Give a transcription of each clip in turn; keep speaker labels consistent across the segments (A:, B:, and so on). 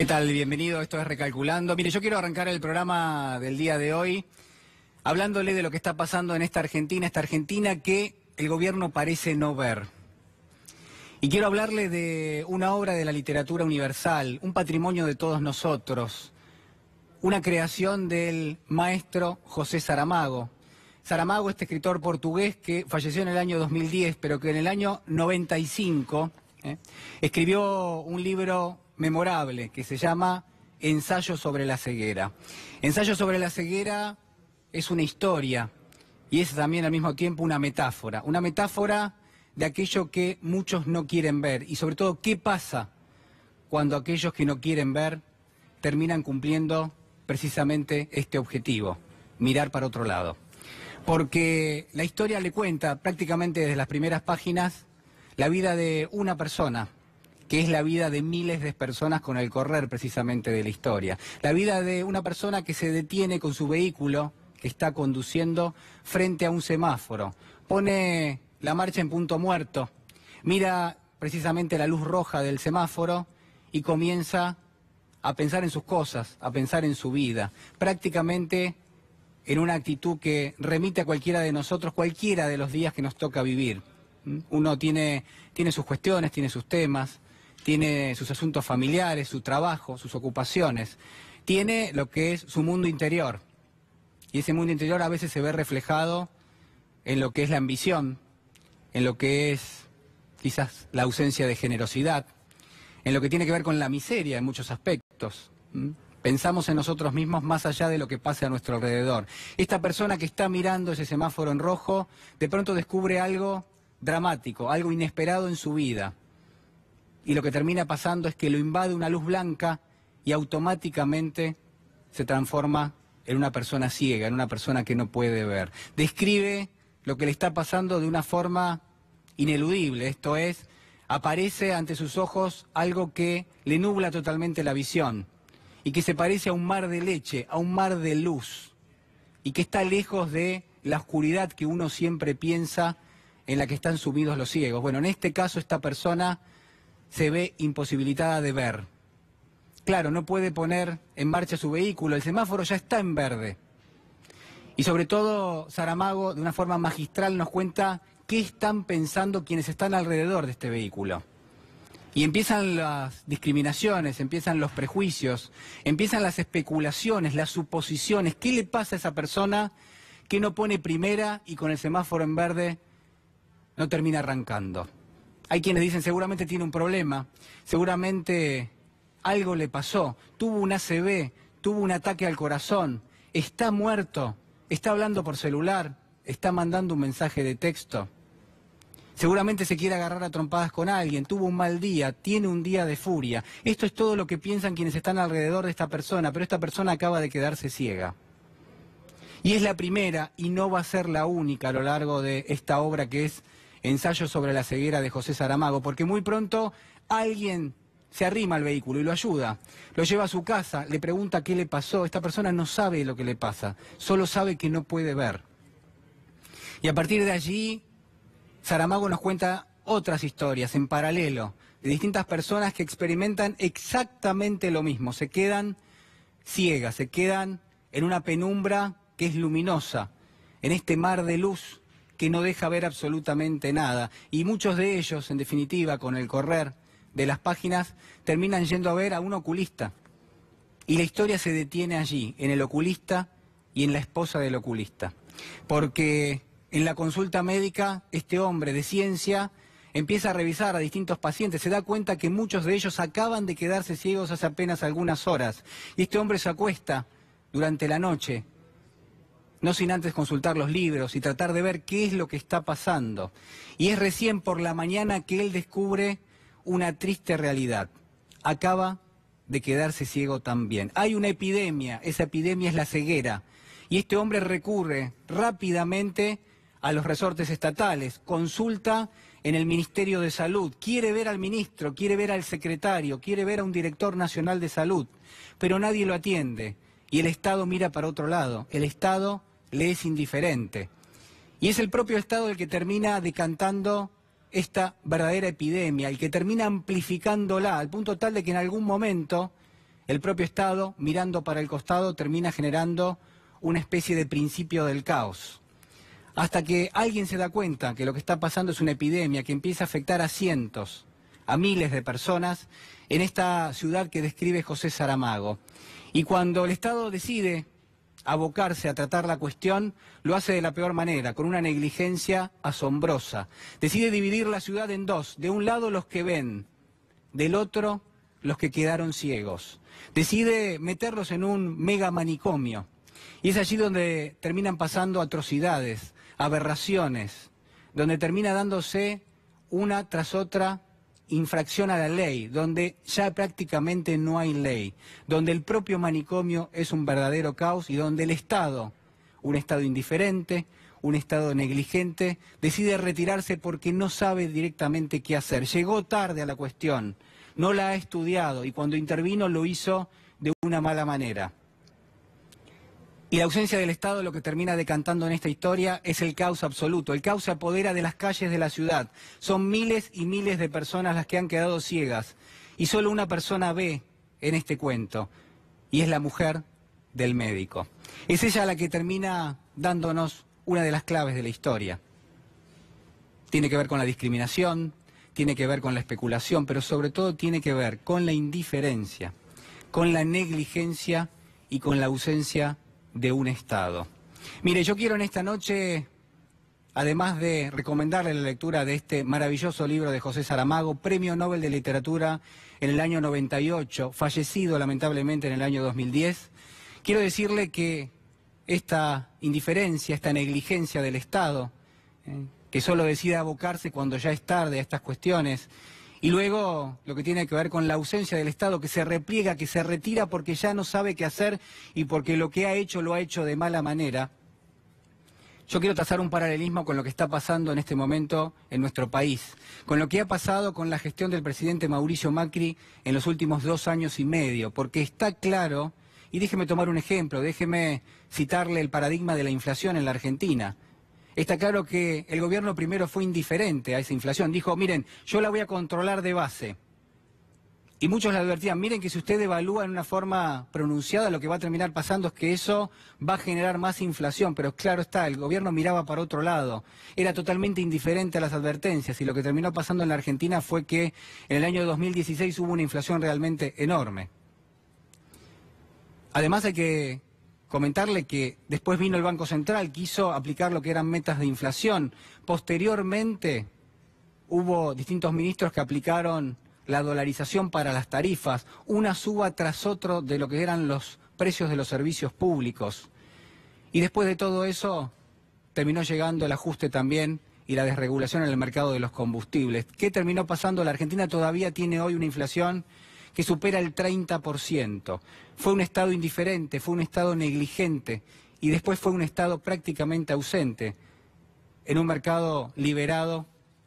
A: ¿Qué tal? Bienvenido, esto es Recalculando. Mire, yo quiero arrancar el programa del día de hoy hablándole de lo que está pasando en esta Argentina que el gobierno parece no ver. Y quiero hablarle de una obra de la literatura universal, un patrimonio de todos nosotros, una creación del maestro José Saramago. Saramago, este escritor portugués que falleció en el año 2010, pero que en el año 95 escribió un libro memorable que se llama Ensayo sobre la ceguera. Ensayo sobre la ceguera es una historia y es también al mismo tiempo una metáfora de aquello que muchos no quieren ver y sobre todo qué pasa cuando aquellos que no quieren ver terminan cumpliendo precisamente este objetivo, mirar para otro lado. Porque la historia le cuenta prácticamente desde las primeras páginas la vida de una persona, que es la vida de miles de personas con el correr precisamente de la historia. La vida de una persona que se detiene con su vehículo, que está conduciendo frente a un semáforo, pone la marcha en punto muerto, mira precisamente la luz roja del semáforo y comienza a pensar en sus cosas, a pensar en su vida, prácticamente en una actitud que remite a cualquiera de nosotros, cualquiera de los días que nos toca vivir. Uno tiene sus cuestiones, tiene sus temas, tiene sus asuntos familiares, su trabajo, sus ocupaciones, tiene lo que es su mundo interior. Y ese mundo interior a veces se ve reflejado en lo que es la ambición, en lo que es quizás la ausencia de generosidad, en lo que tiene que ver con la miseria en muchos aspectos. Pensamos en nosotros mismos más allá de lo que pasa a nuestro alrededor. Esta persona que está mirando ese semáforo en rojo, de pronto descubre algo dramático, algo inesperado en su vida. Y lo que termina pasando es que lo invade una luz blanca y automáticamente se transforma en una persona ciega, en una persona que no puede ver. Describe lo que le está pasando de una forma ineludible, esto es, aparece ante sus ojos algo que le nubla totalmente la visión y que se parece a un mar de leche, a un mar de luz y que está lejos de la oscuridad que uno siempre piensa en la que están sumidos los ciegos. Bueno, en este caso esta persona se ve imposibilitada de ver. Claro, no puede poner en marcha su vehículo, el semáforo ya está en verde. Y sobre todo, Saramago, de una forma magistral, nos cuenta qué están pensando quienes están alrededor de este vehículo. Y empiezan las discriminaciones, empiezan los prejuicios, empiezan las especulaciones, las suposiciones. ¿Qué le pasa a esa persona que no pone primera y con el semáforo en verde no termina arrancando? Hay quienes dicen seguramente tiene un problema, seguramente algo le pasó, tuvo un ACV, tuvo un ataque al corazón, está muerto, está hablando por celular, está mandando un mensaje de texto. Seguramente se quiere agarrar a trompadas con alguien, tuvo un mal día, tiene un día de furia. Esto es todo lo que piensan quienes están alrededor de esta persona, pero esta persona acaba de quedarse ciega. Y es la primera y no va a ser la única a lo largo de esta obra que es Ensayo sobre la ceguera de José Saramago, porque muy pronto alguien se arrima al vehículo y lo ayuda, lo lleva a su casa, le pregunta qué le pasó. Esta persona no sabe lo que le pasa, solo sabe que no puede ver. Y a partir de allí, Saramago nos cuenta otras historias en paralelo, de distintas personas que experimentan exactamente lo mismo, se quedan ciegas, se quedan en una penumbra que es luminosa, en este mar de luz que no deja ver absolutamente nada. Y muchos de ellos, en definitiva, con el correr de las páginas, terminan yendo a ver a un oculista. Y la historia se detiene allí, en el oculista y en la esposa del oculista. Porque en la consulta médica, este hombre de ciencia empieza a revisar a distintos pacientes, se da cuenta que muchos de ellos acaban de quedarse ciegos hace apenas algunas horas. Y este hombre se acuesta durante la noche, no sin antes consultar los libros y tratar de ver qué es lo que está pasando. Y es recién por la mañana que él descubre una triste realidad. Acaba de quedarse ciego también. Hay una epidemia, esa epidemia es la ceguera. Y este hombre recurre rápidamente a los resortes estatales, consulta en el Ministerio de Salud, quiere ver al ministro, quiere ver al secretario, quiere ver a un director nacional de salud, pero nadie lo atiende. Y el Estado mira para otro lado, el Estado le es indiferente. Y es el propio Estado el que termina decantando esta verdadera epidemia, el que termina amplificándola, al punto tal de que en algún momento el propio Estado, mirando para el costado, termina generando una especie de principio del caos. Hasta que alguien se da cuenta que lo que está pasando es una epidemia que empieza a afectar a cientos, a miles de personas en esta ciudad que describe José Saramago. Y cuando el Estado decide abocarse a tratar la cuestión, lo hace de la peor manera, con una negligencia asombrosa. Decide dividir la ciudad en dos, de un lado los que ven, del otro los que quedaron ciegos. Decide meterlos en un mega manicomio. Y es allí donde terminan pasando atrocidades, aberraciones, donde termina dándose una tras otra infracción a la ley, donde ya prácticamente no hay ley, donde el propio manicomio es un verdadero caos y donde el Estado, un Estado indiferente, un Estado negligente, decide retirarse porque no sabe directamente qué hacer. Llegó tarde a la cuestión, no la ha estudiado y cuando intervino lo hizo de una mala manera. Y la ausencia del Estado lo que termina decantando en esta historia es el caos absoluto. El caos se apodera de las calles de la ciudad. Son miles y miles de personas las que han quedado ciegas. Y solo una persona ve en este cuento. Y es la mujer del médico. Es ella la que termina dándonos una de las claves de la historia. Tiene que ver con la discriminación, tiene que ver con la especulación, pero sobre todo tiene que ver con la indiferencia, con la negligencia y con la ausencia de un Estado. Mire, yo quiero en esta noche, además de recomendarle la lectura de este maravilloso libro de José Saramago, Premio Nobel de Literatura en el año 98, fallecido lamentablemente en el año 2010, quiero decirle que esta indiferencia, esta negligencia del Estado, que solo decide abocarse cuando ya es tarde a estas cuestiones, y luego lo que tiene que ver con la ausencia del Estado, que se repliega, que se retira porque ya no sabe qué hacer y porque lo que ha hecho lo ha hecho de mala manera. Yo quiero trazar un paralelismo con lo que está pasando en este momento en nuestro país, con lo que ha pasado con la gestión del presidente Mauricio Macri en los últimos 2 años y medio, porque está claro, y déjeme tomar un ejemplo, déjeme citarle el paradigma de la inflación en la Argentina. Está claro que el gobierno primero fue indiferente a esa inflación. Dijo, miren, yo la voy a controlar de base. Y muchos le advertían, miren que si usted devalúa en una forma pronunciada, lo que va a terminar pasando es que eso va a generar más inflación. Pero claro está, el gobierno miraba para otro lado. Era totalmente indiferente a las advertencias. Y lo que terminó pasando en la Argentina fue que en el año 2016 hubo una inflación realmente enorme. Además hay que comentarle que después vino el Banco Central, quiso aplicar lo que eran metas de inflación. Posteriormente hubo distintos ministros que aplicaron la dolarización para las tarifas, una suba tras otro de lo que eran los precios de los servicios públicos. Y después de todo eso terminó llegando el ajuste también y la desregulación en el mercado de los combustibles. ¿Qué terminó pasando? La Argentina todavía tiene hoy una inflación que supera el 30%. Fue un Estado indiferente, fue un Estado negligente y después fue un Estado prácticamente ausente en un mercado liberado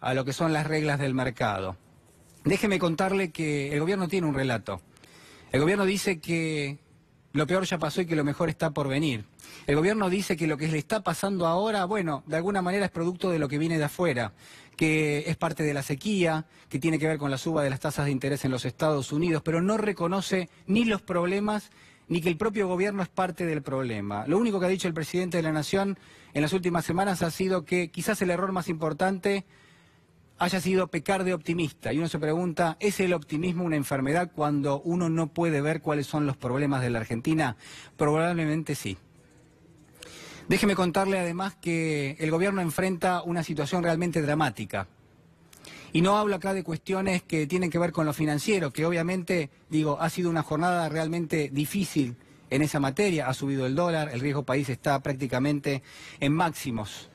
A: a lo que son las reglas del mercado. Déjeme contarle que el gobierno tiene un relato. El gobierno dice que lo peor ya pasó y que lo mejor está por venir. El gobierno dice que lo que le está pasando ahora, bueno, de alguna manera es producto de lo que viene de afuera, que es parte de la sequía, que tiene que ver con la suba de las tasas de interés en los Estados Unidos, pero no reconoce ni los problemas ni que el propio gobierno es parte del problema. Lo único que ha dicho el presidente de la Nación en las últimas semanas ha sido que quizás el error más importante haya sido pecar de optimista. Y uno se pregunta, ¿es el optimismo una enfermedad cuando uno no puede ver cuáles son los problemas de la Argentina? Probablemente sí. Déjeme contarle además que el gobierno enfrenta una situación realmente dramática. Y no hablo acá de cuestiones que tienen que ver con lo financiero, que obviamente, digo, ha sido una jornada realmente difícil en esa materia. Ha subido el dólar, el riesgo país está prácticamente en máximos.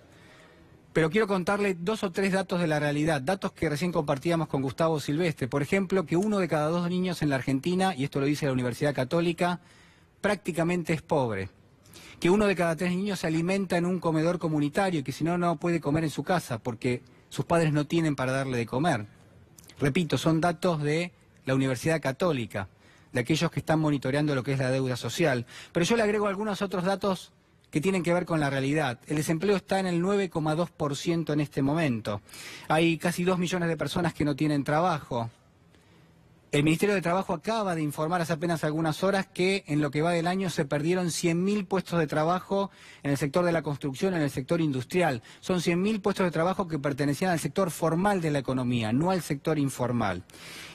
A: Pero quiero contarle 2 o 3 datos de la realidad, datos que recién compartíamos con Gustavo Silvestre. Por ejemplo, que 1 de cada 2 niños en la Argentina, y esto lo dice la Universidad Católica, prácticamente es pobre. Que 1 de cada 3 niños se alimenta en un comedor comunitario y que si no, no puede comer en su casa porque sus padres no tienen para darle de comer. Repito, son datos de la Universidad Católica, de aquellos que están monitoreando lo que es la deuda social. Pero yo le agrego algunos otros datos que tienen que ver con la realidad. El desempleo está en el 9,2% en este momento. Hay casi 2 millones de personas que no tienen trabajo. El Ministerio de Trabajo acaba de informar hace apenas algunas horas que en lo que va del año se perdieron 100.000 puestos de trabajo en el sector de la construcción, en el sector industrial. Son 100.000 puestos de trabajo que pertenecían al sector formal de la economía, no al sector informal.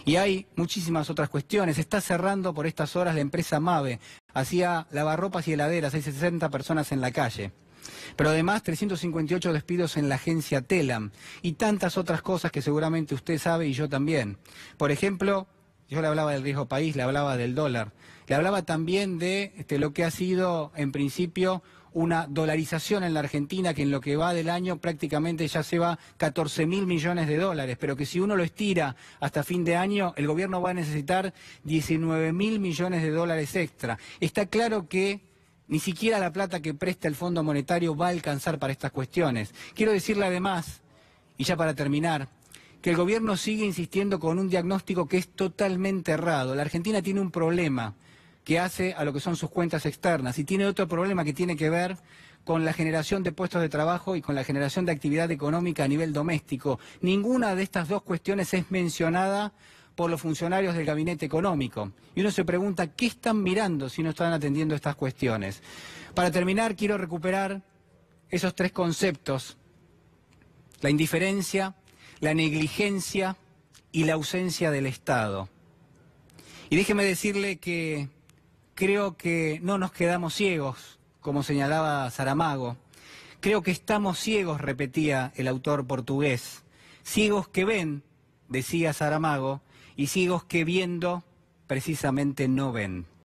A: Y hay muchísimas otras cuestiones. Está cerrando por estas horas la empresa Mabe. Hacía lavarropas y heladeras, hay 60 personas en la calle. Pero además 358 despidos en la agencia Telam y tantas otras cosas que seguramente usted sabe y yo también. Por ejemplo, yo le hablaba del riesgo país, le hablaba del dólar, le hablaba también de lo que ha sido en principio una dolarización en la Argentina que en lo que va del año prácticamente ya se va 14.000 millones de dólares, pero que si uno lo estira hasta fin de año, el gobierno va a necesitar 19.000 millones de dólares extra. Está claro que ni siquiera la plata que presta el Fondo Monetario va a alcanzar para estas cuestiones. Quiero decirle además, y ya para terminar, que el gobierno sigue insistiendo con un diagnóstico que es totalmente errado. La Argentina tiene un problema que hace a lo que son sus cuentas externas y tiene otro problema que tiene que ver con la generación de puestos de trabajo y con la generación de actividad económica a nivel doméstico. Ninguna de estas dos cuestiones es mencionada por los funcionarios del gabinete económico. Y uno se pregunta, ¿qué están mirando si no están atendiendo estas cuestiones? Para terminar, quiero recuperar esos tres conceptos: la indiferencia, la negligencia y la ausencia del Estado. Y déjeme decirle que creo que no nos quedamos ciegos, como señalaba Saramago. Creo que estamos ciegos, repetía el autor portugués. Ciegos que ven, decía Saramago, y ciegos que viendo precisamente no ven.